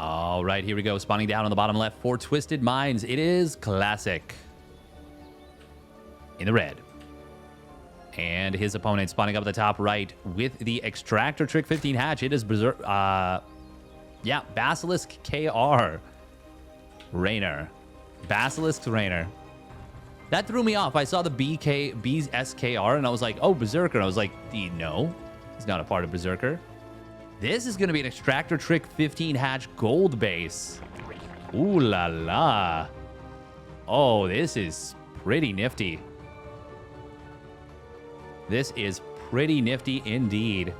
All right, here we go. Spawning down on the bottom left for Twisted Minds. It is Classic in the red. And his opponent spawning up at the top right with the Extractor Trick 15 hatch. It is Berserk. Yeah, Basilisk KR. Reynor. Basilisk Reynor. That threw me off. I saw the BSKR and I was like, oh, Berserker. I was like, no, he's not a part of Berserker. This is going to be an Extractor Trick 15 hatch gold base. Ooh la la. Oh, this is pretty nifty. This is pretty nifty indeed.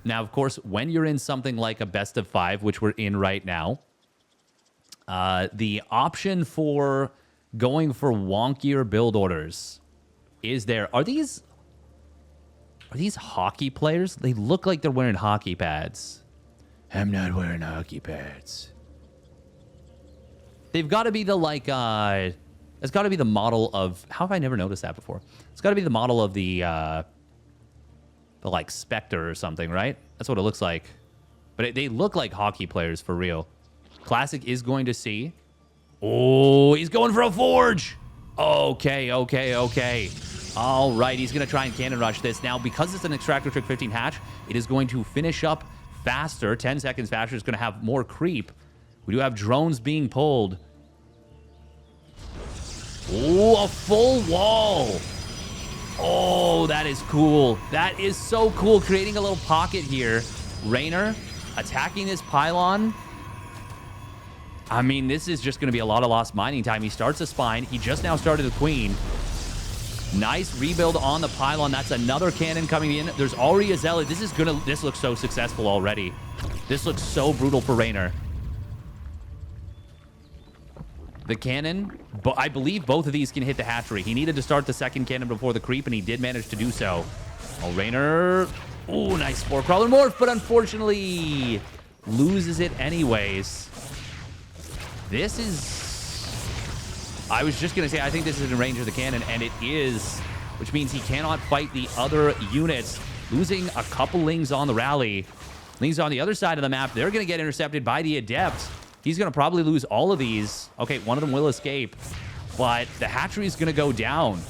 Now, of course, when you're in something like a best of 5, which we're in right now, the option for going for wonkier build orders is there. Are these hockey players? They look like they're wearing hockey pads. I'm not wearing hockey pads. They've got to be the it's got to be the model of... How have I never noticed that before? It's got to be the model of the like Spectre or something, right? That's what it looks like. But they look like hockey players for real. Classic is going to see. Oh, he's going for a forge. Okay. All right, he's going to try and cannon rush this. Now, because it's an Extractor Trick 15 hatch, it is going to finish up faster. 10 seconds faster. It's going to have more creep. We do have drones being pulled. Oh, a full wall. Oh, that is cool. That is so cool. Creating a little pocket here. Reynor attacking this pylon. I mean, this is just going to be a lot of lost mining time. He starts a spine. He just now started a queen. Nice rebuild on the pylon. That's another cannon coming in. There's already a zealot. This looks so successful already. This looks so brutal for Reynor. The cannon, but I believe both of these can hit the hatchery. He needed to start the second cannon before the creep, and he did manage to do so. Oh, Reynor. Oh, nice Spore Crawler morph, but unfortunately loses it anyways. This is... I was just going to say, I think this is in range of the cannon, and it is, which means he cannot fight the other units. Losing a couple Lings on the rally. Lings on the other side of the map. They're going to get intercepted by the Adept. He's going to probably lose all of these. Okay, one of them will escape. But the hatchery is going to go down.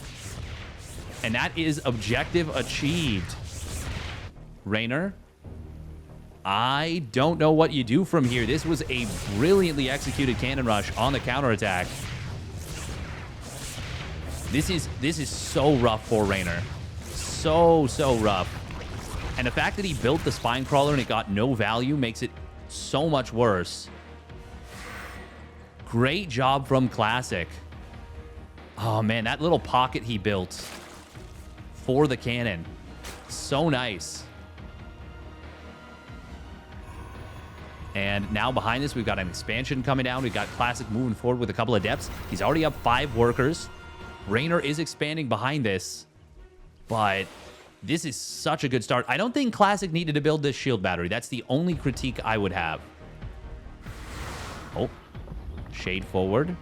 And that is objective achieved. Reynor, I don't know what you do from here. This was a brilliantly executed cannon rush on the counterattack. This is so rough for Reynor. So rough. And the fact that he built the spine crawler and it got no value makes it so much worse. Great job from Classic. Oh, man, that little pocket he built for the cannon. So nice. And now behind this, we've got an expansion coming down. We've got Classic moving forward with a couple of depths. He's already up 5 workers. Reynor is expanding behind this. But this is such a good start. I don't think Classic needed to build this shield battery. That's the only critique I would have. Oh. Shade forward.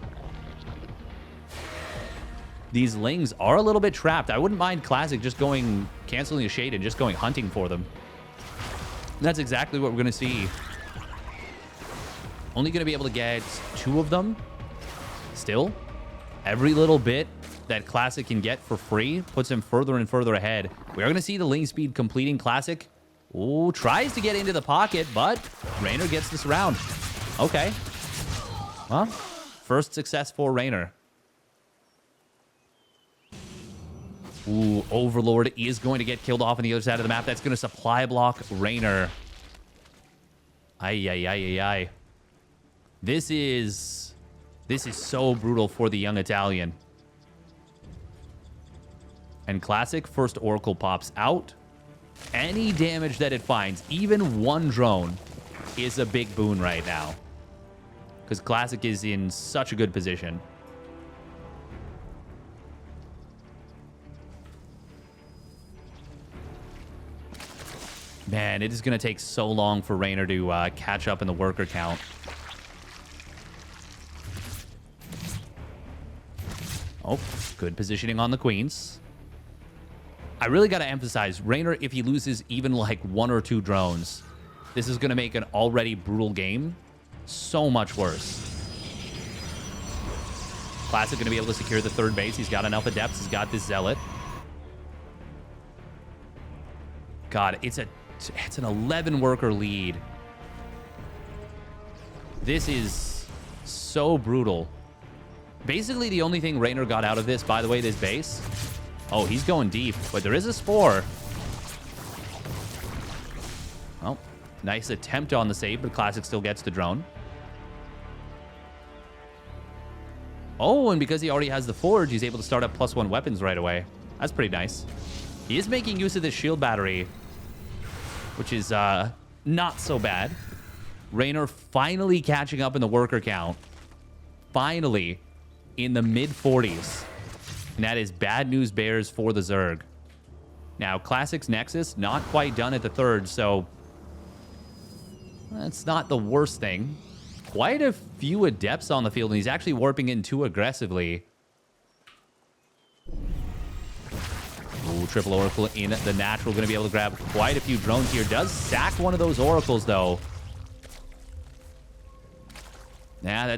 These Lings are a little bit trapped. I wouldn't mind Classic just canceling a shade and just going hunting for them. And that's exactly what we're going to see. Only going to be able to get 2 of them. Still, every little bit that Classic can get for free puts him further and further ahead. We are going to see the Ling speed completing. Classic, ooh, tries to get into the pocket, but Reynor gets this round. Okay. Well, first success for Reynor. Ooh, Overlord is going to get killed off on the other side of the map. That's going to supply block Reynor. Ay. This is so brutal for the young Italian. And Classic, first Oracle pops out. Any damage that it finds, even one drone, is a big boon right now. Because Classic is in such a good position. Man, it is going to take so long for Reynor to catch up in the worker count. Oh, good positioning on the queens. I really got to emphasize, Reynor, if he loses even like 1 or 2 drones, this is going to make an already brutal game so much worse. Classic going to be able to secure the 3rd base. He's got enough adepts. He's got this zealot. God, it's an 11 worker lead. This is so brutal. Basically, the only thing Reynor got out of this, by the way, this base. Oh, he's going deep, but there is a spore. Well, nice attempt on the save, but Classic still gets the drone. Oh, and because he already has the forge, he's able to start up +1 weapons right away. That's pretty nice. He is making use of this shield battery, which is not so bad. Reynor finally catching up in the worker count. Finally in the mid-40s. And that is bad news bears for the Zerg. Now, Classic's Nexus, not quite done at the 3rd, so that's not the worst thing. Quite a few adepts on the field, and he's actually warping in too aggressively. Ooh, triple Oracle in the natural. Going to be able to grab quite a few drones here. Does sack one of those Oracles, though. Yeah,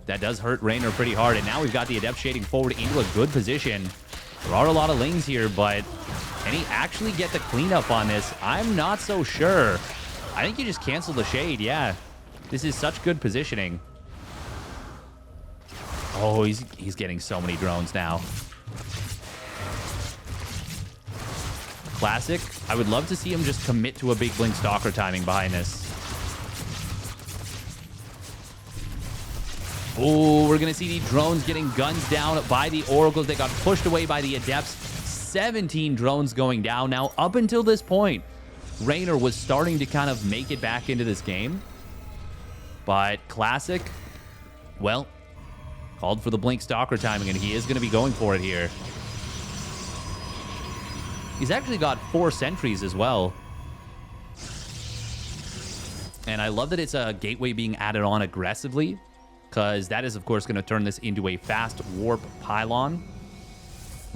that does hurt Reynor pretty hard. And now we've got the Adept shading forward into a good position. There are a lot of lanes here, but can he actually get the cleanup on this? I'm not so sure. I think you just cancel the shade, yeah. This is such good positioning. Oh, he's getting so many drones now. Classic. I would love to see him just commit to a big blink stalker timing behind this. Oh, we're going to see the drones getting guns down by the Oracles. They got pushed away by the Adepts. 17 drones going down. Now, up until this point, Reynor was starting to kind of make it back into this game. But Classic, well, called for the blink stalker timing, and he is going to be going for it here. He's actually got 4 sentries as well. And I love that it's a gateway being added on aggressively, because that is, of course, going to turn this into a fast warp pylon.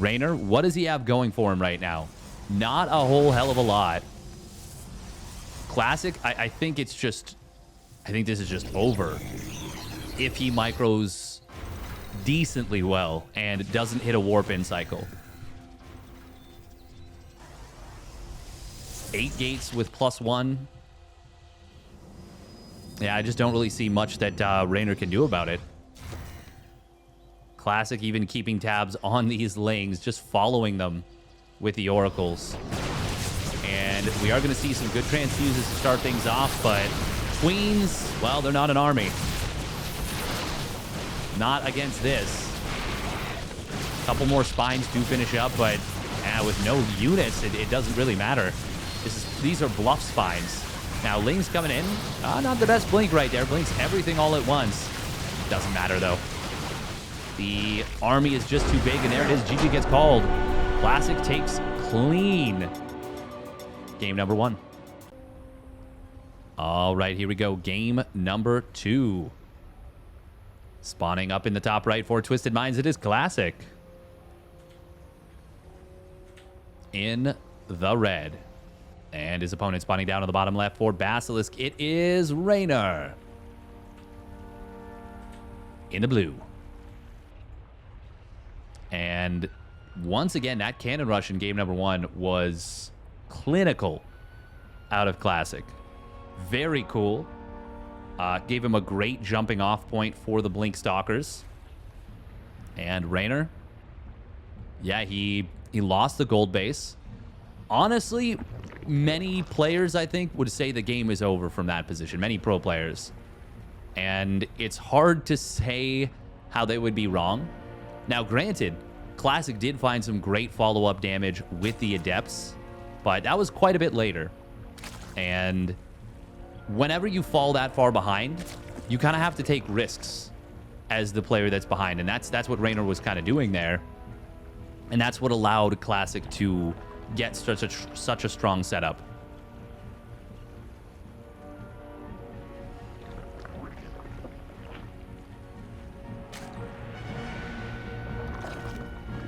Reynor, what does he have going for him right now? Not a whole hell of a lot. Classic, I think it's just... I think this is just over. If he micros decently well and doesn't hit a warp-in cycle. 8 gates with +1. Yeah, I just don't really see much that Reynor can do about it. Classic even keeping tabs on these lanes, just following them with the Oracles. And we are going to see some good transfuses to start things off, but Queens, well, they're not an army. Not against this. A couple more spines do finish up, but with no units, it doesn't really matter. These are bluff spines. Now, Ling's coming in. Not the best blink right there. Blinks everything all at once. Doesn't matter, though. The army is just too big, and there it is. GG gets called. Classic takes clean. Game number 1. All right, here we go. Game number 2. Spawning up in the top right for Twisted Minds, it is Classic. In the red. And his opponent spawning down on the bottom left for Basilisk, it is Reynor. In the blue. And once again, that cannon rush in game number 1 was clinical out of Classic. Very cool. Gave him a great jumping off point for the Blink Stalkers. And Reynor, yeah, he lost the gold base. Honestly, many players, I think, would say the game is over from that position. Many pro players. And it's hard to say how they would be wrong. Now, granted, Classic did find some great follow-up damage with the Adepts, but that was quite a bit later. And whenever you fall that far behind, you kind of have to take risks as the player that's behind. And that's what Reynor was kind of doing there. And that's what allowed Classic to get such a strong setup.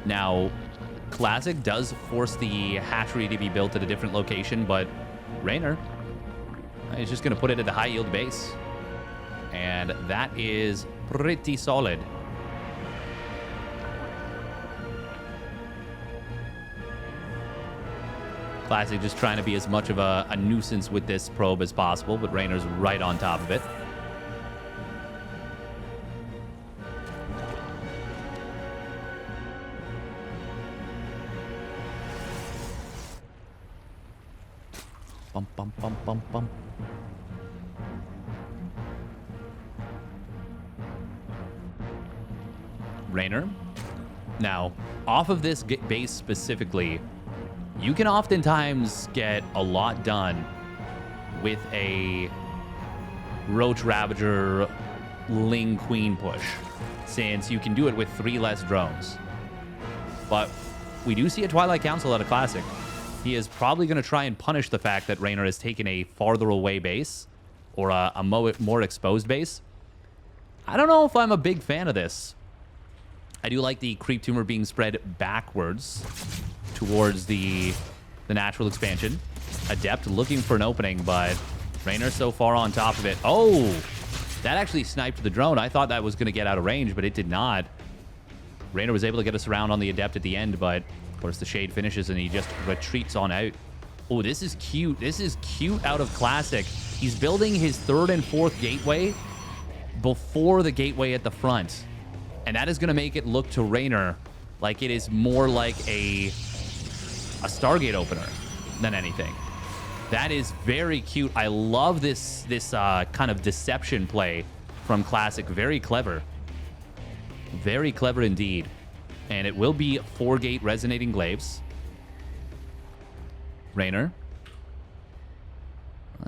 Now, Classic does force the hatchery to be built at a different location, but Reynor is just going to put it at the high yield base. And that is pretty solid. Classic just trying to be as much of a nuisance with this probe as possible, but Reynor's right on top of it. Bum, bum, bum, bum, bum. Reynor. Now, off of this base specifically, you can oftentimes get a lot done with a Roach Ravager Ling Queen push, since you can do it with 3 less drones. But we do see a Twilight Council at a Classic. He is probably going to try and punish the fact that Reynor has taken a farther away base, or a more exposed base. I don't know if I'm a big fan of this. I do like the creep tumor being spread backwards towards the natural expansion. Adept looking for an opening, but Reynor so far on top of it. Oh, that actually sniped the drone. I thought that was going to get out of range, but it did not. Reynor was able to get us around on the Adept at the end, but of course the shade finishes and he just retreats on out. Oh, this is cute. This is cute out of Classic. He's building his 3rd and 4th gateway before the gateway at the front. And that is going to make it look to Reynor like it is more like a Stargate opener than anything. That is very cute. I love this kind of deception play from Classic. Very clever. Very clever indeed. And it will be 4-gate resonating glaives. Reynor.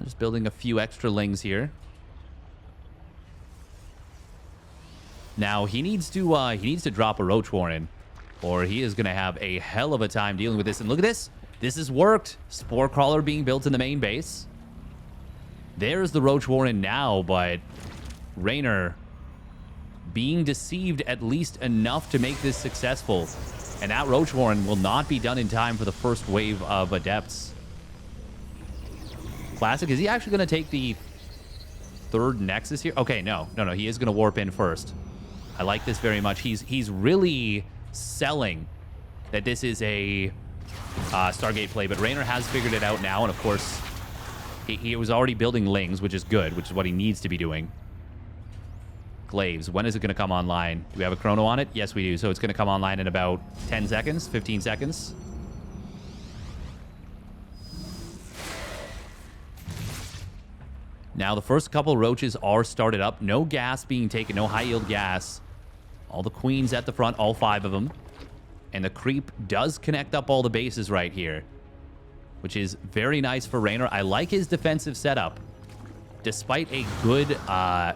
Just building a few extra lings here. Now he needs to drop a Roach Warren, or he is going to have a hell of a time dealing with this. And look at this. This has worked. Spore Crawler being built in the main base. There's the Roach Warren now, but Reynor being deceived at least enough to make this successful. And that Roach Warren will not be done in time for the first wave of Adepts. Classic, is he actually going to take the 3rd Nexus here? Okay, no. He is going to warp in first. I like this very much. He's really selling that this is a Stargate play, but Reynor has figured it out now, and of course, he was already building Lings, which is good, which is what he needs to be doing. Glaives, when is it going to come online? Do we have a chrono on it? Yes, we do. So it's going to come online in about 10 seconds, 15 seconds. Now, the first couple roaches are started up. No gas being taken, no high-yield gas. All the queens at the front, all 5 of them. And the creep does connect up all the bases right here, which is very nice for Reynor. I like his defensive setup. Despite a good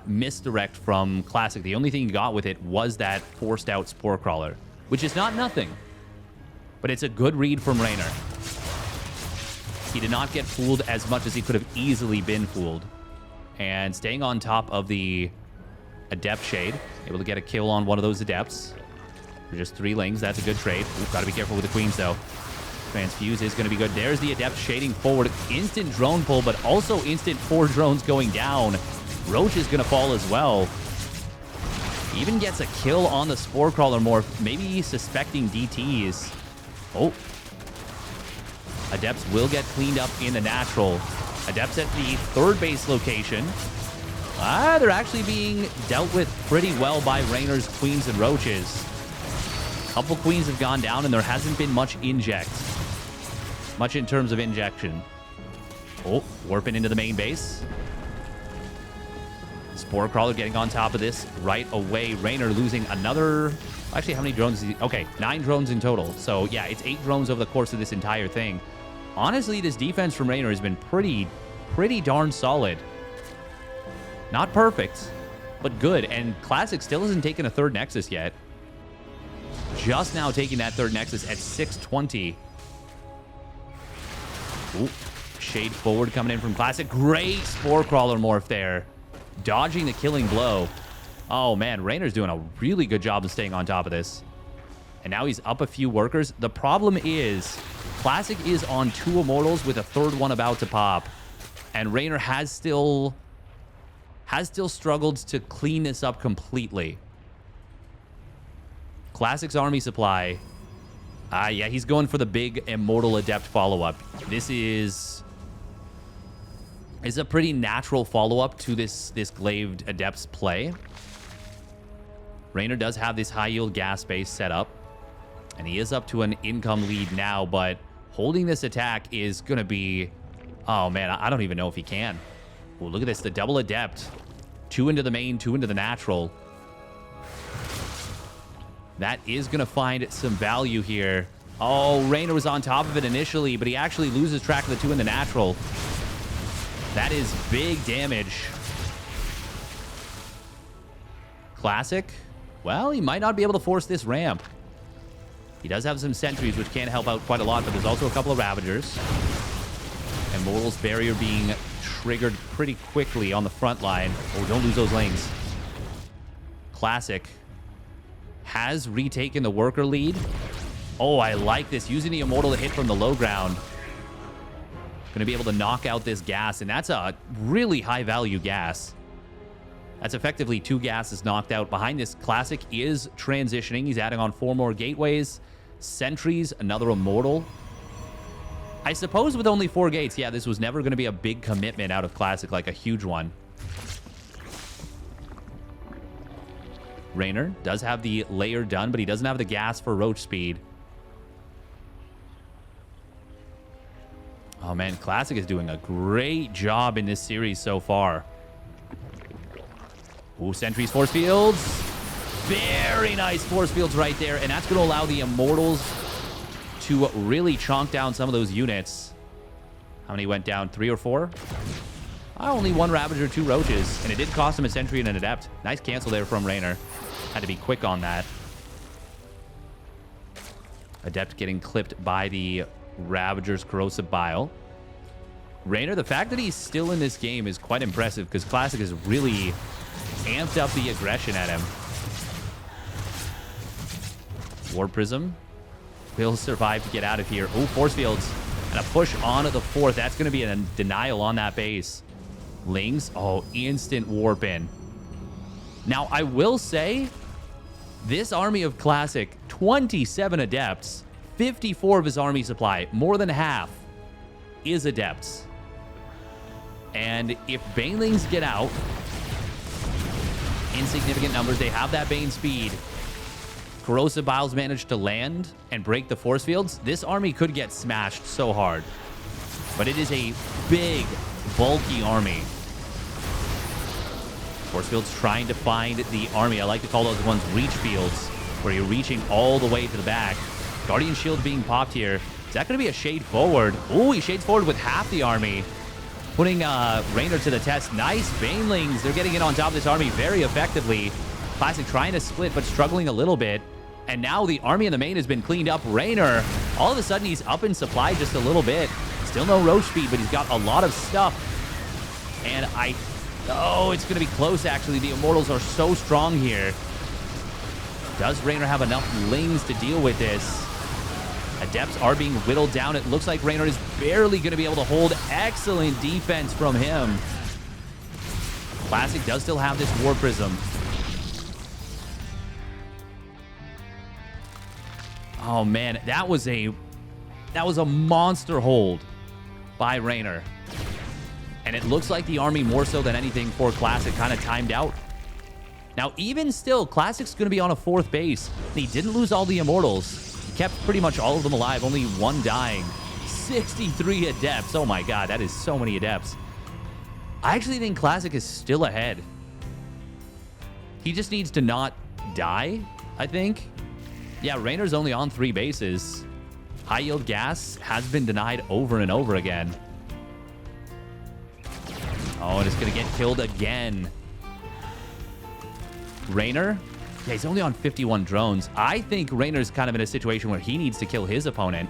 misdirect from Classic, the only thing he got with it was that forced out Spore Crawler, which is not nothing, but it's a good read from Reynor. He did not get fooled as much as he could have easily been fooled. And staying on top of the Adept Shade, able to get a kill on one of those Adepts. For just 3 Lings, that's a good trade. Ooh, gotta be careful with the Queens, though. Transfuse is going to be good. There's the Adept shading forward. Instant drone pull, but also instant 4 drones going down. Roach is going to fall as well. Even gets a kill on the Spore Crawler morph. Maybe suspecting DTs. Oh. Adepts will get cleaned up in the natural. Adepts at the 3rd base location. They're actually being dealt with pretty well by Reynor's Queens and Roaches. A couple Queens have gone down, and there hasn't been much inject. Much in terms of injection. Oh, warping into the main base. Spore Crawler getting on top of this right away. Reynor losing another... Actually, how many drones is he... Okay, 9 drones in total. So, yeah, it's 8 drones over the course of this entire thing. Honestly, this defense from Reynor has been pretty darn solid. Not perfect, but good. And Classic still hasn't taken a 3rd Nexus yet. Just now taking that 3rd Nexus at 620. Ooh, shade forward coming in from Classic. Great Spore Crawler morph there. Dodging the killing blow. Oh, man, Reynor's doing a really good job of staying on top of this. And now he's up a few workers. The problem is, Classic is on 2 Immortals with a 3rd one about to pop. And Reynor has still struggled to clean this up completely. Classic's army supply. Yeah, he's going for the big Immortal Adept follow-up. This is a pretty natural follow-up to this Glaive Adept's play. Reynor does have this high-yield gas base set up. And he is up to an income lead now, but holding this attack is going to be... Oh, man, I don't even know if he can. Oh, look at this, the double Adept. 2 into the main, 2 into the natural. That is going to find some value here. Oh, Reynor was on top of it initially, but he actually loses track of the 2 in the natural. That is big damage. Classic. Well, he might not be able to force this ramp. He does have some sentries, which can help out quite a lot, but there's also a couple of Ravagers. And Mortal's Barrier being triggered pretty quickly on the front line. Oh, don't lose those lanes. Classic has retaken the worker lead. Oh, I like this. Using the Immortal to hit from the low ground. Going to be able to knock out this gas, and that's a really high-value gas. That's effectively 2 gases knocked out. Behind this, Classic is transitioning. He's adding on 4 more gateways. Sentries, another Immortal. I suppose with only 4 gates, yeah, this was never going to be a big commitment out of Classic, like a huge one. Reynor does have the layer done, but he doesn't have the gas for roach speed. Oh, man, Classic is doing a great job in this series so far. Ooh, sentries, force fields. Very nice force fields right there, and that's going to allow the Immortals to really chonk down some of those units. How many went down? 3 or 4? Only 1 Ravager, 2 Roaches, and it did cost him a Sentry and an Adept. Nice cancel there from Reynor. Had to be quick on that. Adept getting clipped by the Ravager's Corrosive Bile. Reynor, the fact that he's still in this game is quite impressive because Classic has really amped up the aggression at him. War Prism will survive to get out of here. Oh, force fields and a push on to the 4th. That's going to be a denial on that base. Lings, oh, instant warp in. Now, I will say, this army of Classic, 27 Adepts, 54 of his army supply, more than half, is Adepts. And if Banelings get out in significant numbers, they have that Bane speed. Corrosive Biles managed to land and break the force fields. This army could get smashed so hard. But it is a big, bulky army. Force fields trying to find the army. I like to call those ones reach fields, where you're reaching all the way to the back. Guardian Shield being popped here. Is that going to be a shade forward? Oh, he shades forward with half the army. Putting Reynor to the test. Nice Banelings. They're getting in on top of this army very effectively. Classic trying to split, but struggling a little bit. And now the army in the main has been cleaned up. Reynor, all of a sudden, he's up in supply just a little bit. Still no roach speed, but he's got a lot of stuff. And oh, it's going to be close, actually. The Immortals are so strong here. Does Reynor have enough Lings to deal with this? Adepts are being whittled down. It looks like Reynor is barely going to be able to hold. Excellent defense from him. Classic does still have this War Prism. Oh, man, that was a monster hold by Reynor. And it looks like the army, more so than anything for Classic, kind of timed out. Now, even still, Classic's going to be on a 4th base. He didn't lose all the Immortals. He kept pretty much all of them alive, only 1 dying. 63 Adepts. Oh my god, that is so many Adepts. I actually think Classic is still ahead. He just needs to not die, I think. Yeah, Reynor's only on 3 bases. High yield gas has been denied over and over again. Oh, and it's going to get killed again. Reynor? Yeah, he's only on 51 drones. I think Reynor's kind of in a situation where he needs to kill his opponent.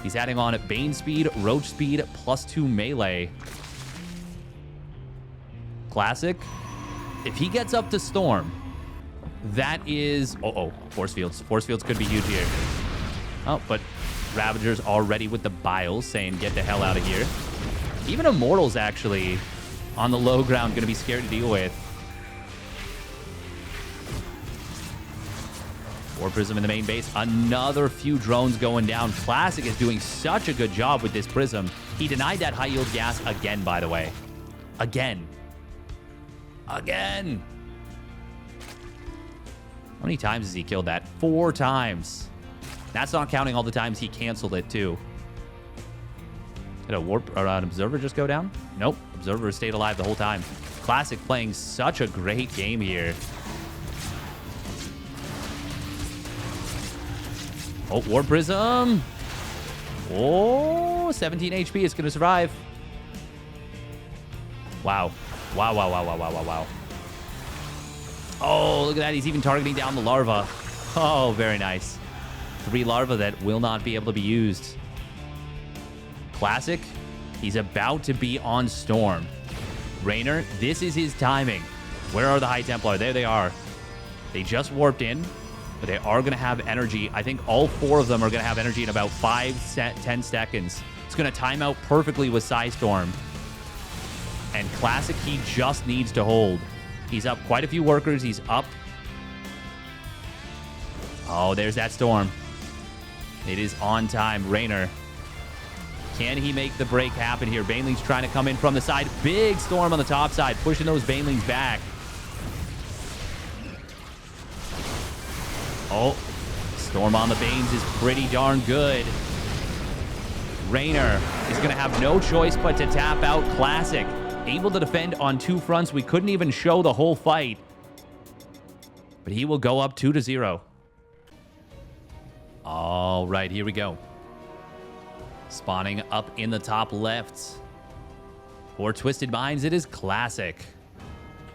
He's adding on Bane speed, Roach speed, +2 melee. Classic, if he gets up to Storm, That is... Uh-oh. Force fields. Force fields could be huge here. Oh, but Ravager's already with the Biles saying, get the hell out of here. Even Immortals, actually, on the low ground, going to be scared to deal with. War Prism in the main base. Another few drones going down. Classic is doing such a good job with this Prism. He denied that high-yield gas again, by the way. Again. Again. How many times has he killed that? 4 times. That's not counting all the times he canceled it, too. Did a warp or an Observer just go down? Nope. Observer stayed alive the whole time. Classic playing such a great game here. Oh, War Prism. Oh, 17 HP. It's going to survive. Wow. Wow, wow, wow, wow, wow, wow, wow. Oh, look at that. He's even targeting down the larva. Oh, very nice. 3 larvae that will not be able to be used. Classic. He's about to be on Storm. Reynor, this is his timing. Where are the High Templar? There they are. They just warped in, but they are going to have energy. I think all 4 of them are going to have energy in about 10 seconds. It's going to time out perfectly with Psystorm. And Classic, he just needs to hold. He's up quite a few workers. He's up. Oh, there's that Storm. It is on time. Reynor. Can he make the break happen here? Baneling's trying to come in from the side. Big Storm on the top side, pushing those Banelings back. Oh, Storm on the Banes is pretty darn good. Reynor is going to have no choice but to tap out. Classic. Able to defend on 2 fronts. We couldn't even show the whole fight. But he will go up 2-0. All right, here we go. Spawning up in the top left. For Twisted Minds, it is Classic.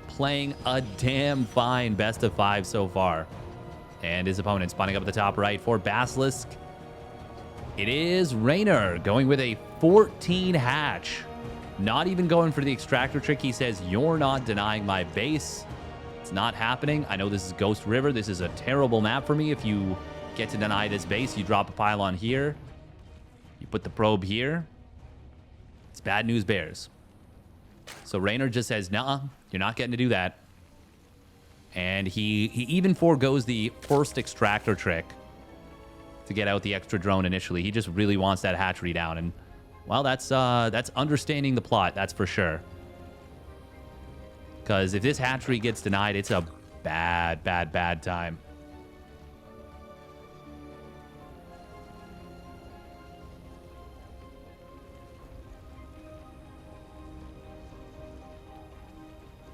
Playing a damn fine best of 5 so far. And his opponent spawning up at the top right for Basilisk. It is Reynor going with a 14 hatch. Not even going for the extractor trick. He says, you're not denying my base. It's not happening. I know this is Ghost River. This is a terrible map for me. If you get to deny this base, you drop a pylon here. You put the probe here. It's bad news bears. So Reynor just says, nah, you're not getting to do that. And he even forgoes the first extractor trick to get out the extra drone initially. He just really wants that hatchery down. And, well, that's understanding the plot, that's for sure. Because if this hatchery gets denied, it's a bad, bad, bad time.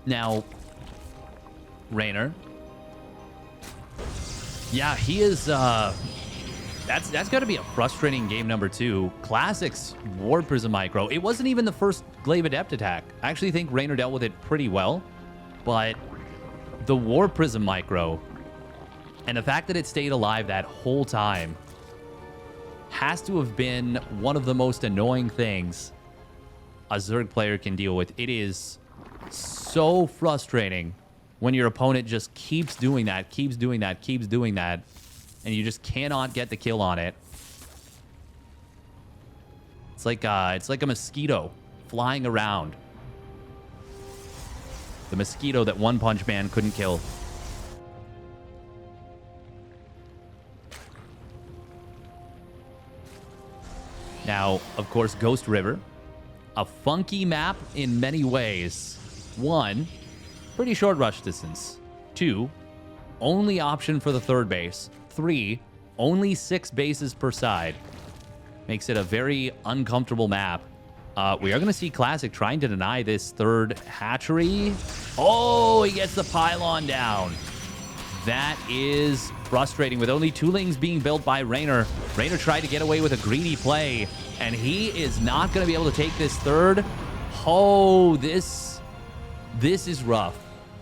Now, Reynor. Yeah, he is, that's got to be a frustrating game number 2. Classic's War Prism micro. It wasn't even the first Glaive Adept attack. I actually think Reynor dealt with it pretty well, but the War Prism micro and the fact that it stayed alive that whole time has to have been one of the most annoying things a Zerg player can deal with. It is so frustrating when your opponent just keeps doing that, keeps doing that, keeps doing that, and you just cannot get the kill on it. It's like a mosquito flying around. The mosquito that One Punch Man couldn't kill. Now, of course, Ghost River. A funky map in many ways. 1, pretty short rush distance. 2, only option for the 3rd base. 3, only 6 bases per side. Makes it a very uncomfortable map. We are going to see Classic trying to deny this 3rd hatchery. Oh, he gets the pylon down. That is frustrating with only 2 lings being built by Reynor. Reynor tried to get away with a greedy play, and he is not going to be able to take this 3rd. Oh, this is rough.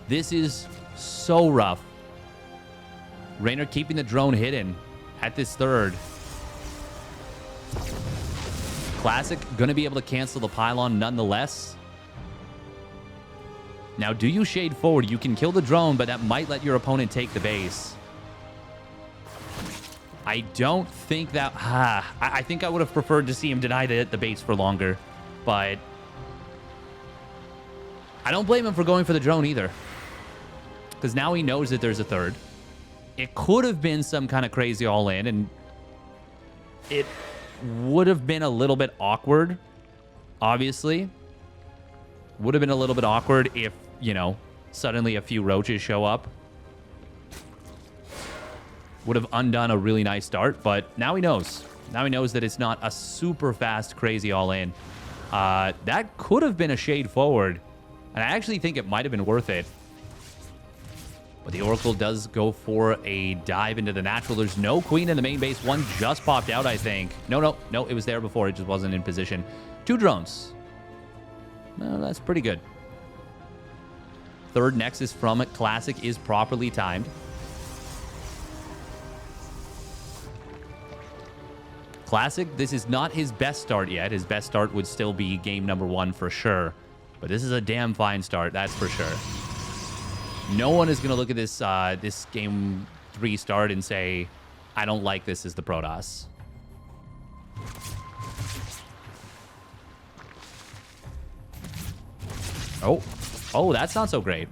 This is so rough. Reynor keeping the drone hidden at this 3rd. Classic going to be able to cancel the pylon nonetheless. Now, do you shade forward? You can kill the drone, but that might let your opponent take the base. I don't think that... I think I would have preferred to see him deny the base for longer. But I don't blame him for going for the drone either. Because now he knows that there's a third. It could have been some kind of crazy all-in, and it would have been a little bit awkward, obviously. Would have been a little bit awkward if, you know, suddenly a few roaches show up. Would have undone a really nice start, but now he knows. Now he knows that it's not a super fast, crazy all-in. That could have been a shade forward, and I actually think it might have been worth it. But the Oracle does go for a dive into the natural. There's no queen in the main base. One just popped out, I think. No, it was there before. It just wasn't in position. 2 drones. Well, that's pretty good. Third Nexus from Classic is properly timed. Classic, this is not his best start yet. His best start would still be game number 1 for sure. But this is a damn fine start, that's for sure. No one is going to look at this this game 3 start and say, I don't like this as the Protoss. Oh, that's not so great.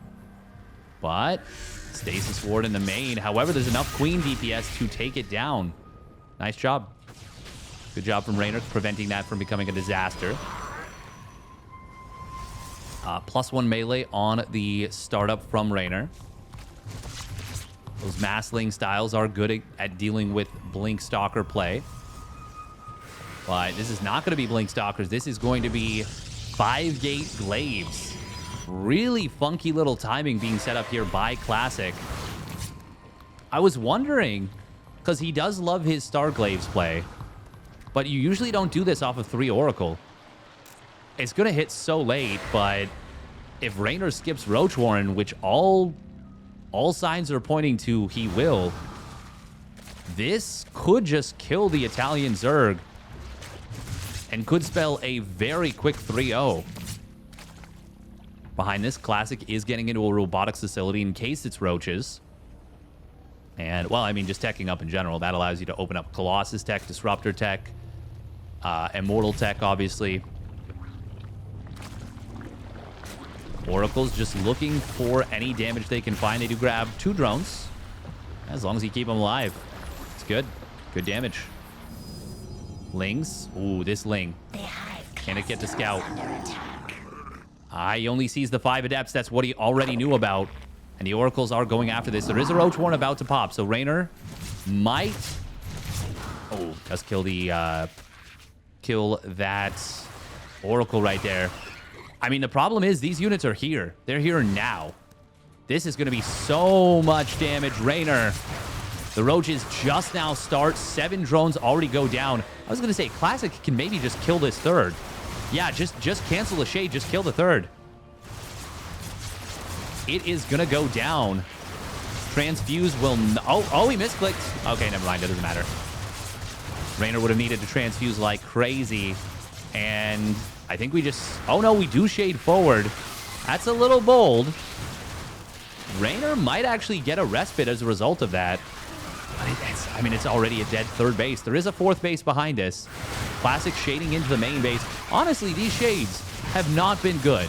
But Stasis Ward in the main. However, there's enough Queen DPS to take it down. Nice job. Good job from Reynor preventing that from becoming a disaster. +1 melee on the startup from Reynor. Those Massling styles are good at dealing with Blink Stalker play. But this is not going to be Blink Stalkers. This is going to be 5-gate Glaives. Really funky little timing being set up here by Classic. I was wondering, because he does love his Star Glaives play, but you usually don't do this off of 3 Oracle. It's going to hit so late, but if Reynor skips Roach Warren, which all signs are pointing to he will, this could just kill the Italian Zerg and could spell a very quick 3-0. Behind this, Classic is getting into a robotics facility in case it's roaches. And, well, I mean, just teching up in general. That allows you to open up Colossus tech, Disruptor tech, Immortal tech, obviously. Oracle's just looking for any damage they can find. They do grab 2 drones. As long as you keep them alive. It's good. Good damage. Lings. Ooh, this Ling. Can it get to scout? He only sees the 5 adepts. That's what he already knew about. And the Oracles are going after this. There is a Roach Warren about to pop. So Reynor might... Oh, does kill the... kill that Oracle right there. I mean, the problem is these units are here. They're here now. This is going to be so much damage. Reynor. The Roaches just now start. 7 drones already go down. I was going to say, Classic can maybe just kill this third. Yeah, just cancel the Shade. Just kill the third. It is going to go down. Transfuse will... Oh, he misclicked. Okay, never mind. It doesn't matter. Reynor would have needed to transfuse like crazy. And I think we just... Oh, no, we do Shade forward. That's a little bold. Reynor might actually get a respite as a result of that. But I mean, it's already a dead third base. There is a 4th base behind us. Classic shading into the main base. Honestly, these Shades have not been good.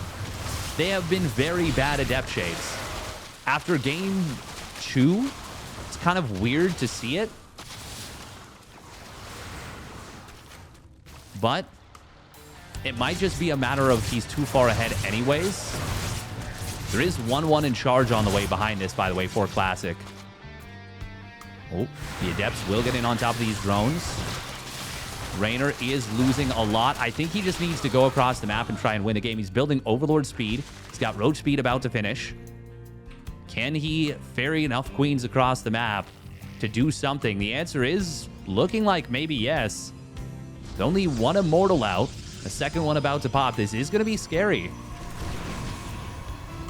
They have been very bad Adept Shades. After game 2, it's kind of weird to see it. But it might just be a matter of he's too far ahead anyways. There is 1-1 in charge on the way behind this, by the way, for Classic. Oh, the Adepts will get in on top of these drones. Reynor is losing a lot. I think he just needs to go across the map and try and win the game. He's building Overlord speed. He's got Roach speed about to finish. Can he ferry enough queens across the map to do something? The answer is looking like maybe yes. There's only 1 Immortal out. The second one about to pop. This is going to be scary.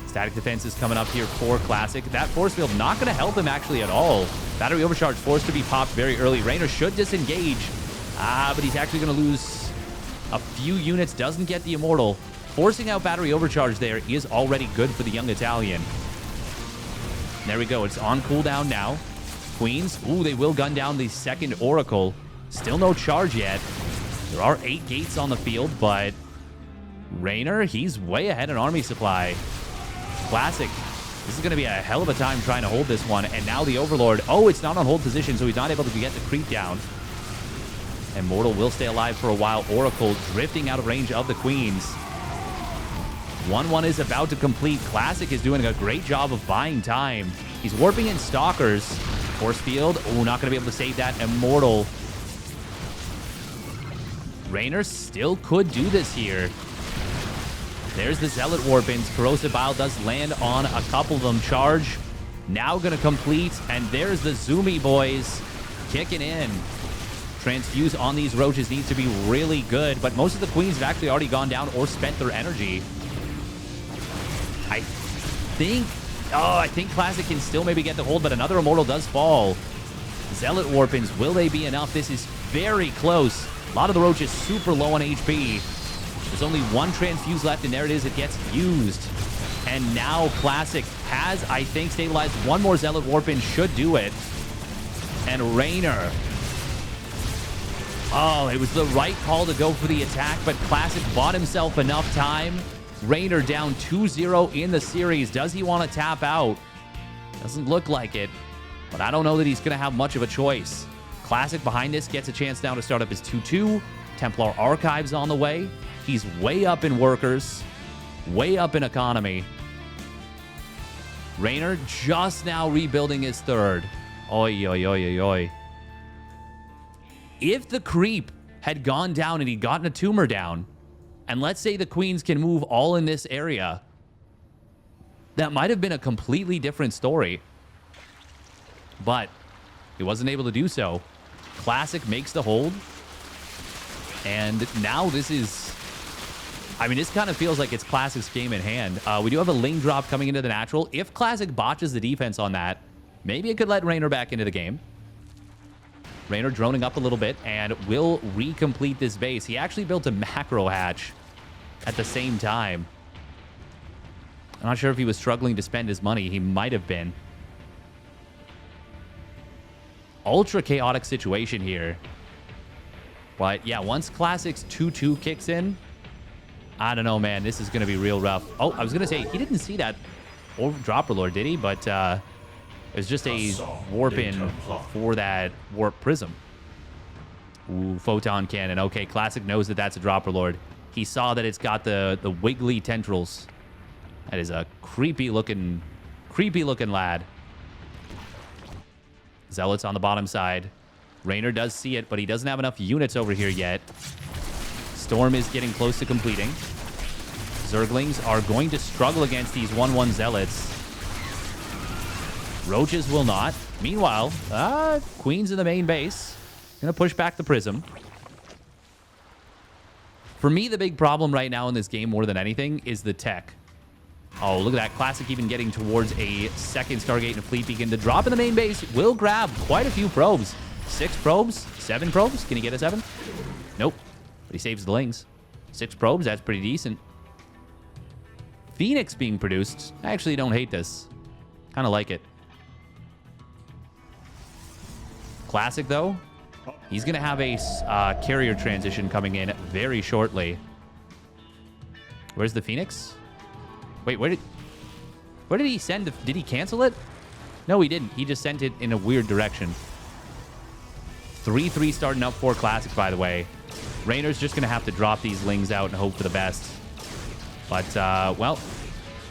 Static defense is coming up here for Classic. That force field not going to help him actually at all. Battery overcharge forced to be popped very early. Reynor should disengage. But he's actually going to lose a few units. Doesn't get the Immortal. Forcing out battery overcharge there is already good for the young Italian. There we go. It's on cooldown now. Queens. Ooh, they will gun down the second Oracle. Still no charge yet. There are 8 gates on the field, but Reynor, he's way ahead in army supply. Classic. This is going to be a hell of a time trying to hold this one. And now the Overlord. Oh, it's not on hold position, so he's not able to get the creep down. And Mortal will stay alive for a while. Oracle drifting out of range of the Queens. 1-1 is about to complete. Classic is doing a great job of buying time. He's warping in Stalkers. Force field. Oh, not going to be able to save that. Immortal. Reynor still could do this here. There's the Zealot Warpins. Corrosive Bile does land on a couple of them. Charge. Now going to complete. And there's the Zoomy boys kicking in. Transfuse on these roaches needs to be really good. But most of the Queens have actually already gone down or spent their energy. I think Classic can still maybe get the hold, but another Immortal does fall. Zealot Warpins, will they be enough? This is very close. A lot of the roaches super low on HP. There's only 1 transfuse left, and there it is. It gets used. And now Classic has, I think, stabilized. 1 more Zealot Warpin should do it. And Reynor. Oh, it was the right call to go for the attack, but Classic bought himself enough time. Reynor down 2-0 in the series. Does he want to tap out? Doesn't look like it, but I don't know that he's going to have much of a choice. Classic behind this gets a chance now to start up his 2-2. Templar Archives on the way. He's way up in workers, way up in economy. Reynor just now rebuilding his 3rd. Oi, oi, oi, oi, oi. If the creep had gone down and he'd gotten a tumor down, and let's say the Queens can move all in this area, that might have been a completely different story. But he wasn't able to do so. Classic makes the hold. And now this is... I mean, this kind of feels like it's Classic's game in hand. We do have a Ling drop coming into the natural. If Classic botches the defense on that, maybe it could let Reynor back into the game. Reynor droning up a little bit and will recomplete this base. He actually built a macro hatch at the same time. I'm not sure if he was struggling to spend his money. He might have been. Ultra chaotic situation here. But yeah, once Classic's 2-2 kicks in, I don't know, man. This is going to be real rough. Oh, I was going to say, he didn't see that Dropper Lord, did he? But it was just a warp in for that warp prism. Ooh, photon cannon. Okay, Classic knows that that's a Dropper Lord. He saw that it's got the wiggly tendrils. That is a creepy looking lad. Zealots on the bottom side. Reynor does see it, but he doesn't have enough units over here yet. Storm is getting close to completing. Zerglings are going to struggle against these 1-1 Zealots. Roaches will not. Meanwhile, Queen's in the main base. Gonna push back the Prism. For me, the big problem right now in this game, more than anything, is the tech. Oh, look at that. Classic even getting towards a second Stargate and a Fleet Beacon. The drop in the main base will grab quite a few probes. 6 probes? 7 probes? Can he get a 7? Nope. But he saves the Lings. 6 probes, that's pretty decent. Phoenix being produced. I actually don't hate this. Kind of like it. Classic, though. He's going to have a carrier transition coming in very shortly. Where's the Phoenix? Wait, where did he send the... Did he cancel it? No, he didn't. He just sent it in a weird direction. 3-3 starting up for Classic, by the way. Reynor's just going to have to drop these Lings out and hope for the best. But, well,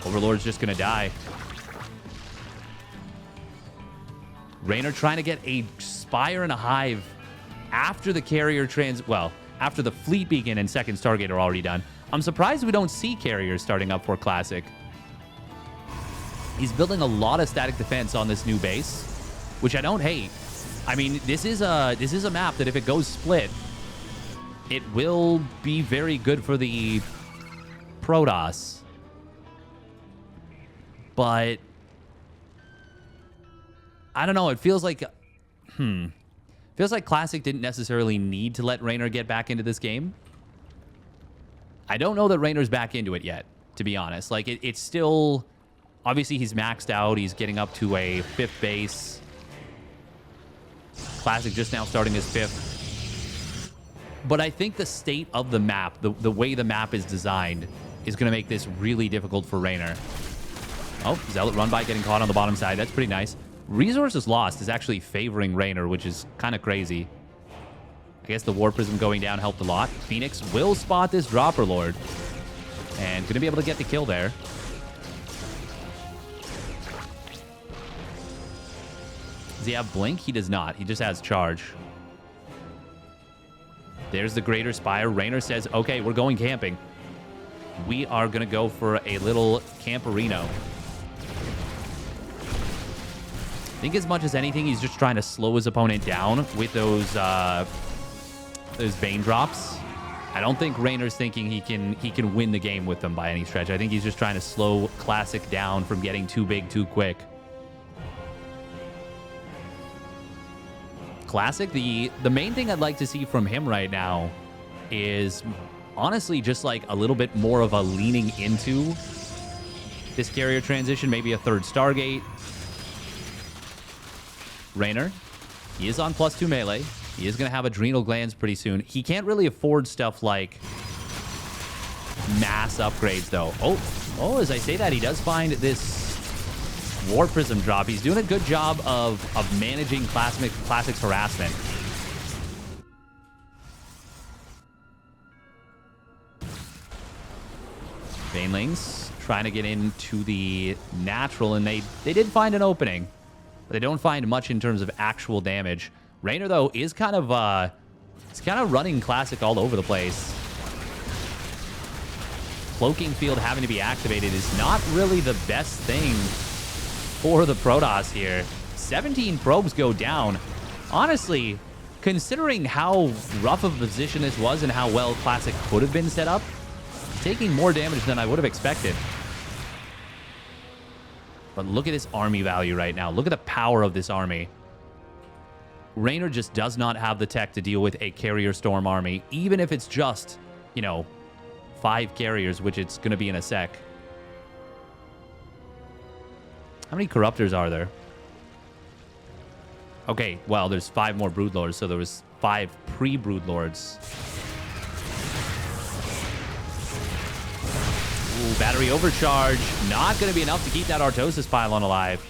Overlord's just going to die. Reynor trying to get a Spire and a Hive after the carrier after the Fleet Beacon and second Stargate are already done. I'm surprised we don't see carriers starting up for Classic. He's building a lot of static defense on this new base, which I don't hate. I mean, this is a map that if it goes split, it will be very good for the Protoss. But I don't know. It feels like Classic didn't necessarily need to let Reynor get back into this game. I don't know that Reynor's back into it yet, to be honest. Like, it's still... Obviously, he's maxed out. He's getting up to a 5th base. Classic just now starting his 5th. But I think the state of the map, the way the map is designed, is going to make this really difficult for Reynor. Oh, Zealot run by getting caught on the bottom side. That's pretty nice. Resources lost is actually favoring Reynor, which is kind of crazy. I guess the War Prism going down helped a lot. Phoenix will spot this Dropper Lord. And going to be able to get the kill there. Does he have Blink? He does not. He just has Charge. There's the Greater Spire. Reynor says, okay, we're going camping. We are going to go for a little Camperino. I think as much as anything, he's just trying to slow his opponent down with those Bane drops. I don't think Reynor's thinking he can win the game with them by any stretch. I think he's just trying to slow Classic down from getting too big too quick. Classic, the main thing I'd like to see from him right now is honestly just like a little bit more of a leaning into this carrier transition, maybe a 3rd Stargate. Reynor, he is on +2 melee. He is going to have adrenal glands pretty soon. He can't really afford stuff like mass upgrades, though. Oh, as I say that, he does find this War Prism drop. He's doing a good job of managing Classic's harassment. Banelings trying to get into the natural, and they did find an opening. But they don't find much in terms of actual damage. Reynor, though, is kind of running Classic all over the place. Cloaking Field having to be activated is not really the best thing for the Protoss here. 17 probes go down. Honestly, considering how rough of a position this was and how well Classic could have been set up, taking more damage than I would have expected. But look at his army value right now. Look at the power of this army. Reynor just does not have the tech to deal with a carrier storm army, even if it's just, 5 carriers, which it's going to be in a sec. How many Corruptors are there? Okay, well, there's 5 more Broodlords, so there was 5 pre-Broodlords. Ooh, battery overcharge. Not going to be enough to keep that Artosis pylon alive.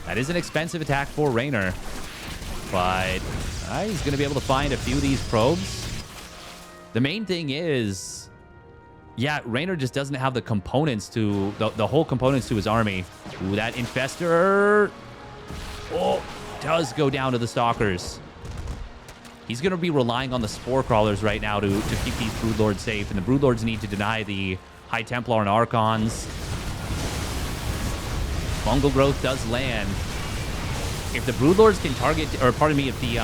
That is an expensive attack for Reynor. But he's going to be able to find a few of these probes. The main thing is, yeah, Reynor just doesn't have the components to, the whole components to his army. Ooh, that Infestor, does go down to the Stalkers. He's going to be relying on the Spore Crawlers right now to keep these Broodlords safe. And the Broodlords need to deny the High Templar and Archons. Fungal Growth does land. If the Broodlords can target, or pardon me, if the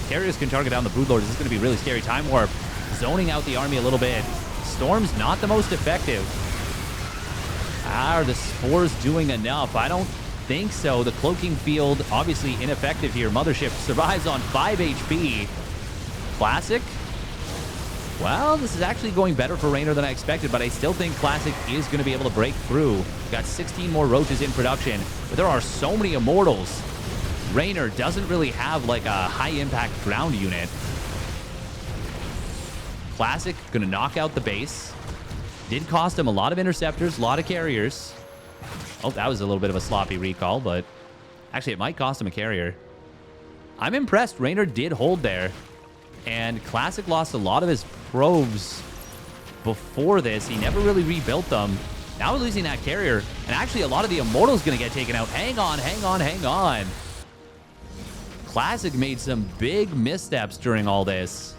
carriers can target down the Broodlords, this is going to be really scary. Time Warp zoning out the army a little bit. Storm's not the most effective. Are the Spores doing enough? I don't think so. The Cloaking Field, obviously ineffective here. Mothership survives on 5 HP. Classic? Well, this is actually going better for Reynor than I expected, but I still think Classic is going to be able to break through. We've got 16 more Roaches in production, but there are so many Immortals. Reynor doesn't really have like a high-impact ground unit. Classic going to knock out the base. Did cost him a lot of interceptors, a lot of carriers. Oh, that was a little bit of a sloppy recall, but actually it might cost him a carrier. I'm impressed. Reynor did hold there. And Classic lost a lot of his probes before this. He never really rebuilt them. Now we're losing that carrier. And actually a lot of the Immortals going to get taken out. Hang on, hang on, hang on. Classic made some big missteps during all this.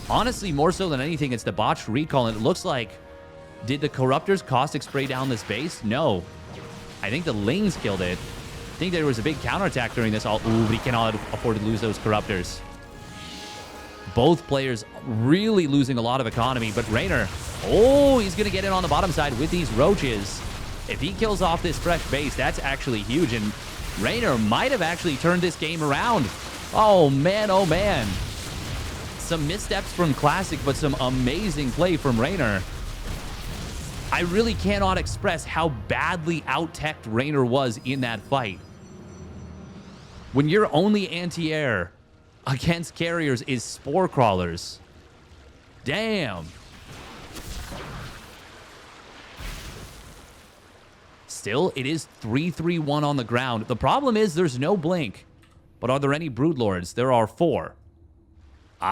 Honestly, more so than anything, it's the botched recall. And it looks like, did the Corruptors caustic spray down this base? No. I think the Lings killed it. I think there was a big counterattack during this. Ooh, but he cannot afford to lose those Corruptors. Both players really losing a lot of economy. But Reynor, he's going to get in on the bottom side with these Roaches. If he kills off this fresh base, that's actually huge. And Reynor might have actually turned this game around. Oh, man, oh, man. Some missteps from Classic, but some amazing play from Reynor. I really cannot express how badly out-teched Reynor was in that fight. When your only anti-air against carriers is spore crawlers. Damn. Still, it is 3-3-1 on the ground. The problem is there's no blink. But are there any broodlords? There are 4.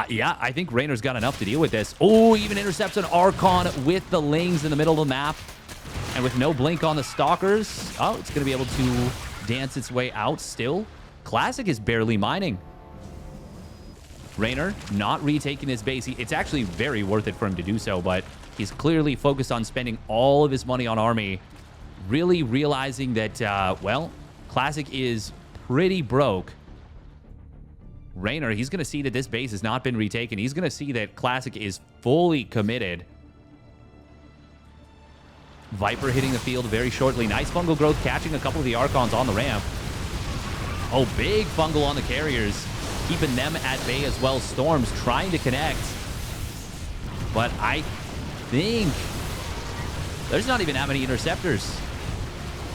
Yeah, I think Reynor's got enough to deal with this. Oh, even intercepts an Archon with the Lings in the middle of the map. And with no blink on the Stalkers. Oh, it's going to be able to dance its way out still. Classic is barely mining. Reynor not retaking his base. It's actually very worth it for him to do so, but he's clearly focused on spending all of his money on army. Really realizing that, well, Classic is pretty broke. Reynor, he's going to see that this base has not been retaken. He's going to see that Classic is fully committed. Viper hitting the field very shortly. Nice fungal growth, catching a couple of the Archons on the ramp. Oh, big fungal on the carriers. Keeping them at bay as well. Storms trying to connect. But I think there's not even that many interceptors.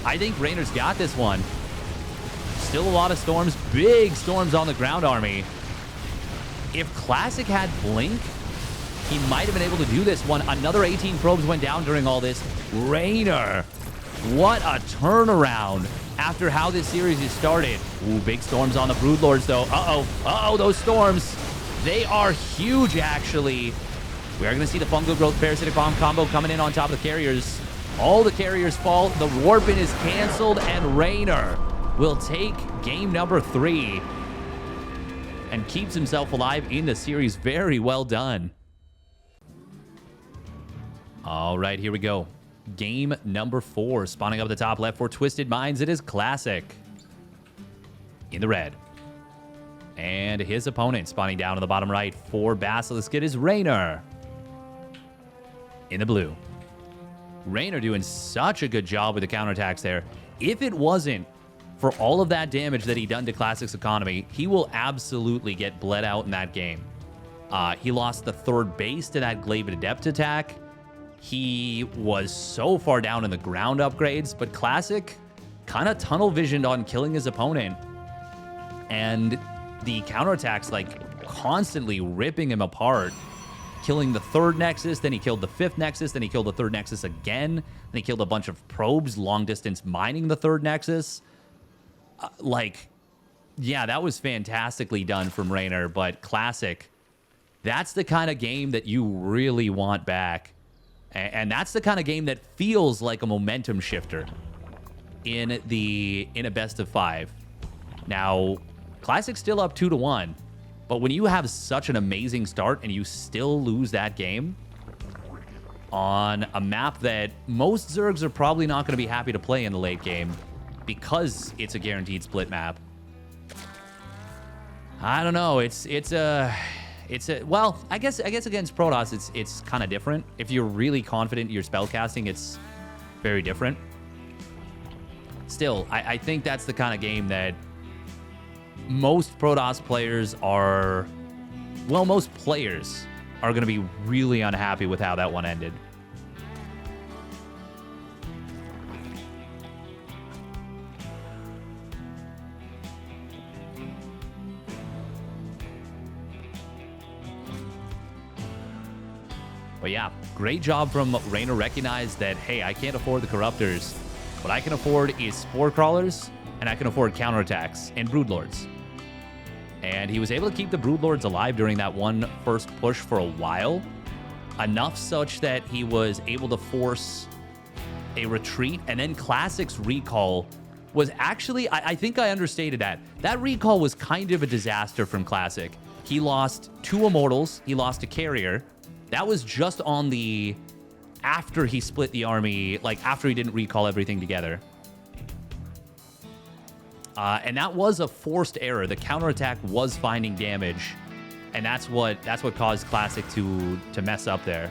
I think Reynor's got this one. Still a lot of storms. Big storms on the ground army. If Classic had blink, he might have been able to do this one. Another 18 probes went down during all this. Reynor, what a turnaround after how this series has started. Ooh, big storms on the Broodlords, though. Uh-oh, those storms. They are huge, actually. We are going to see the fungal growth parasitic bomb combo coming in on top of the carriers. All the carriers fall. The warping is canceled, and Reynor will take game number 3 and keeps himself alive in the series. Very well done. All right, here we go. Game number 4. Spawning up at the top left for Twisted Minds. It is Classic in the red. And his opponent spawning down to the bottom right for Basilisk. It is Reynor in the blue. Reynor doing such a good job with the counterattacks there. If it wasn't for all of that damage that he done to Classic's economy, he will absolutely get bled out in that game. He lost the 3rd base to that Glaive Adept attack. He was so far down in the ground upgrades, but Classic kind of tunnel visioned on killing his opponent. And the counterattacks, like, constantly ripping him apart. Killing the 3rd Nexus, then he killed the 5th Nexus, then he killed the 3rd Nexus again. Then he killed a bunch of probes, long distance mining the 3rd Nexus. Yeah, that was fantastically done from Reynor, but Classic, that's the kind of game that you really want back. And that's the kind of game that feels like a momentum shifter in a best of 5. Now, Classic's still up 2-1, but when you have such an amazing start and you still lose that game on a map that most Zergs are probably not going to be happy to play in the late game, because it's a guaranteed split map. I don't know. It's a well, I guess against Protoss it's kind of different. If you're really confident in your spellcasting, it's very different. Still, I think that's the kind of game that most Protoss players are, well, most players are going to be really unhappy with how that one ended. But yeah, great job from Reynor. Recognized that, hey, I can't afford the Corruptors. What I can afford is Spore Crawlers, and I can afford counterattacks and Broodlords. And he was able to keep the Broodlords alive during that one first push for a while. Enough such that he was able to force a retreat. And then Classic's recall was actually, I think I understated that. That recall was kind of a disaster from Classic. He lost 2 Immortals. He lost a Carrier. That was just on the, after he split the army, like after he didn't recall everything together. And that was a forced error. The counterattack was finding damage, and that's what caused Classic to mess up there.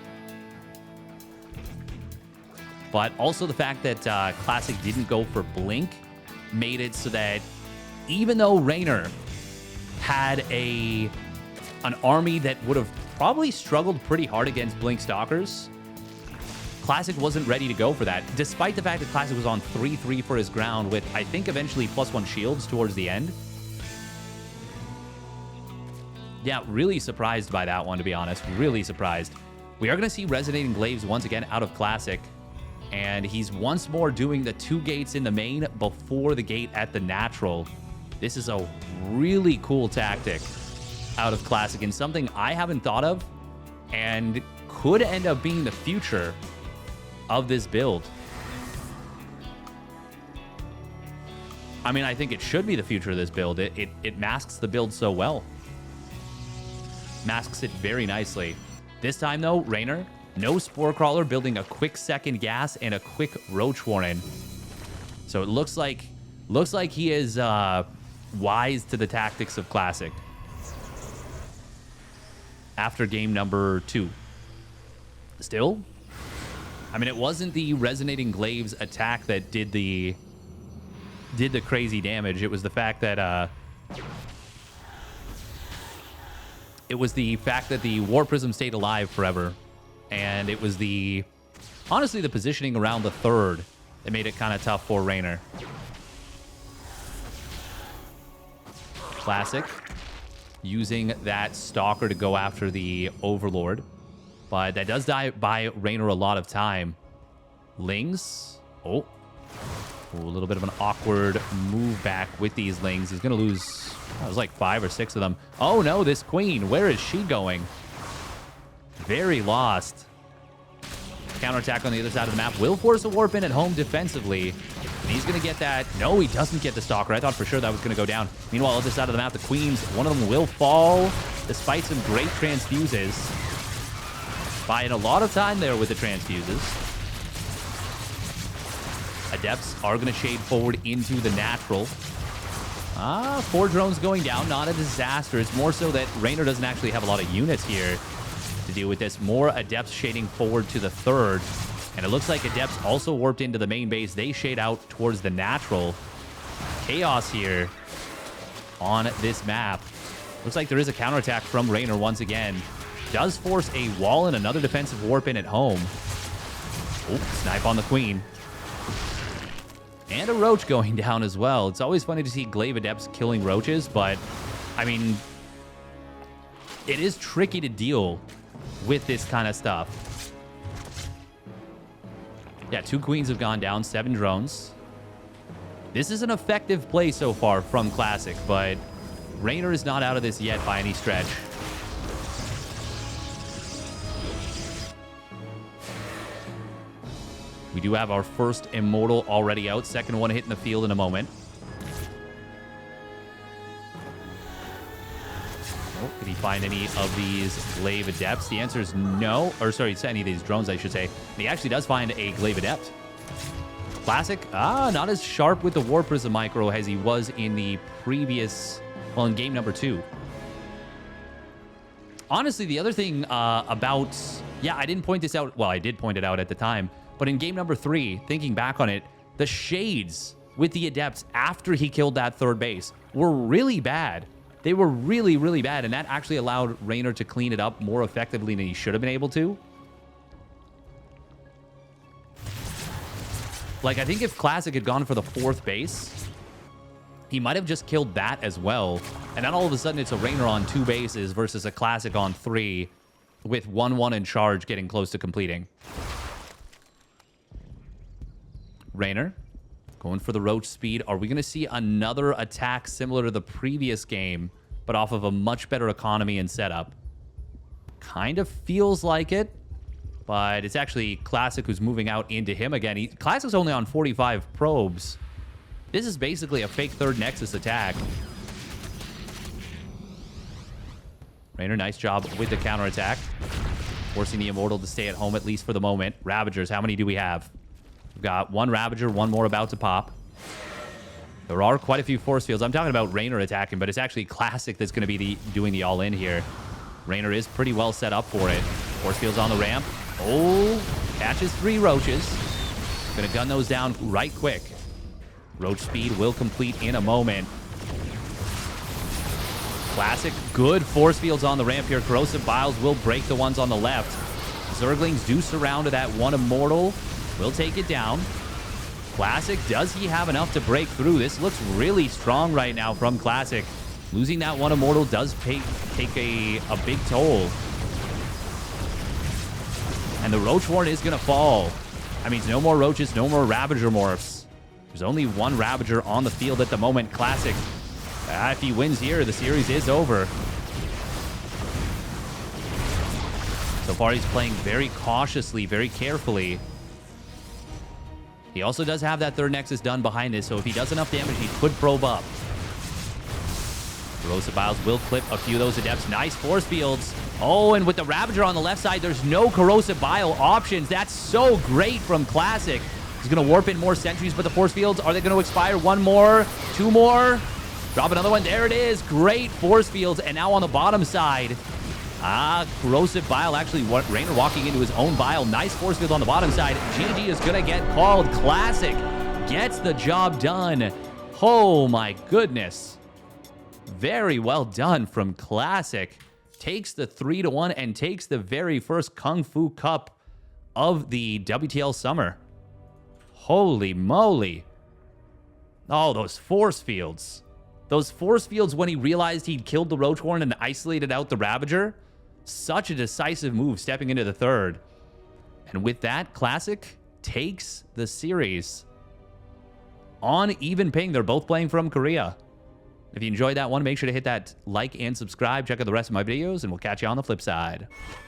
But also the fact that Classic didn't go for Blink made it so that even though Reynor had a an army that would have probably struggled pretty hard against Blink Stalkers. Classic wasn't ready to go for that, despite the fact that Classic was on 3-3 for his ground with, I think, eventually +1 shields towards the end. Yeah, really surprised by that one, to be honest. Really surprised. We are going to see Resonating Glaives once again out of Classic. And he's once more doing the 2 gates in the main before the gate at the natural. This is a really cool tactic out of Classic and something I haven't thought of and could end up being the future of this build. I mean, I think it should be the future of this build. It masks the build so well. Masks it very nicely. This time, though, Reynor, no Spore Crawler, building a quick second gas and a quick Roach Warren. So it looks like he is wise to the tactics of Classic. After game number 2. Still, I mean, it wasn't the Resonating Glaives attack that did the crazy damage. It was the fact that the War Prism stayed alive forever. And it was honestly, the positioning around the 3rd that made it kind of tough for Reynor. Classic using that Stalker to go after the Overlord. But that does buy Reynor a lot of time. Lings. Oh. Ooh, a little bit of an awkward move back with these Lings. He's going to lose, it was like 5 or 6 of them. Oh no, this Queen. Where is she going? Very lost. Counterattack on the other side of the map. Will force a warp in at home defensively. And he's going to get that. No, he doesn't get the Stalker. I thought for sure that was going to go down. Meanwhile, other side of the map, the Queens, one of them will fall despite some great transfuses. Buying a lot of time there with the transfuses. Adepts are going to shade forward into the natural. 4 drones going down. Not a disaster. It's more so that Reynor doesn't actually have a lot of units here to deal with this. More Adepts shading forward to the 3rd. And it looks like Adepts also warped into the main base. They shade out towards the natural. Chaos here on this map. Looks like there is a counterattack from Reynor once again. Does force a wall and another defensive warp in at home. Oh, snipe on the Queen. And a Roach going down as well. It's always funny to see Glaive Adepts killing Roaches, but, I mean, it is tricky to deal with this kind of stuff. Yeah, 2 Queens have gone down, 7 drones. This is an effective play so far from Classic, but Reynor is not out of this yet by any stretch. We do have our first Immortal already out. Second one hitting the field in a moment. Oh, did he find any of these Glaive Adepts? The answer is no. Or sorry, it's any of these drones, I should say. And he actually does find a Glaive Adept. Classic. Not as sharp with the War Prism micro as he was in the previous, well, in game number 2. Honestly, the other thing about, yeah, I didn't point this out. Well, I did point it out at the time. But in game number 3, thinking back on it, the shades with the Adepts after he killed that 3rd base were really bad. They were really, really bad, and that actually allowed Reynor to clean it up more effectively than he should have been able to. Like, I think if Classic had gone for the 4th base, he might have just killed that as well. And then all of a sudden, it's a Reynor on 2 bases versus a Classic on 3 with 1-1 in charge getting close to completing. Reynor going for the Roach speed. Are we going to see another attack similar to the previous game, but off of a much better economy and setup? Kind of feels like it, but it's actually Classic who's moving out into him again. Classic's only on 45 probes. This is basically a fake 3rd Nexus attack. Reynor, nice job with the counterattack. Forcing the Immortal to stay at home, at least for the moment. Ravagers, how many do we have? We've got 1 Ravager, 1 more about to pop. There are quite a few force fields. I'm talking about Reynor attacking, but it's actually Classic that's going to be doing the all-in here. Reynor is pretty well set up for it. Force fields on the ramp. Oh, catches 3 Roaches. Going to gun those down right quick. Roach speed will complete in a moment. Classic, good force fields on the ramp here. Corrosive Biles will break the ones on the left. Zerglings do surround that one Immortal. Will take it down. Classic, does he have enough to break through? This looks really strong right now from Classic. Losing that one Immortal does take a big toll. And the Roach Warren is going to fall. That means no more Roaches, no more Ravager Morphs. There's only one Ravager on the field at the moment. Classic. If he wins here, the series is over. So far, he's playing very cautiously, very carefully. He also does have that third Nexus done behind this, so if he does enough damage, he could probe up. Corrosive Biles will clip a few of those Adepts. Nice force fields. Oh, and with the Ravager on the left side, there's no Corrosive Bile options. That's so great from Classic. He's going to warp in more sentries, but the force fields, are they going to expire? One more, two more. Drop another one. There it is. Great force fields. And now on the bottom side, Corrosive Bile, actually, Reynor walking into his own Bile. Nice force field on the bottom side. GG is going to get called. Classic gets the job done. Oh, my goodness. Very well done from Classic. Takes the 3-1 and takes the very first Kung Fu Cup of the WTL summer. Holy moly. Oh, those force fields. Those force fields when he realized he'd killed the Roach Warren and isolated out the Ravager. Such a decisive move stepping into the third. And with that, Classic takes the series on even ping. They're both playing from Korea. If you enjoyed that one, make sure to hit that like and subscribe. Check out the rest of my videos, and we'll catch you on the flip side.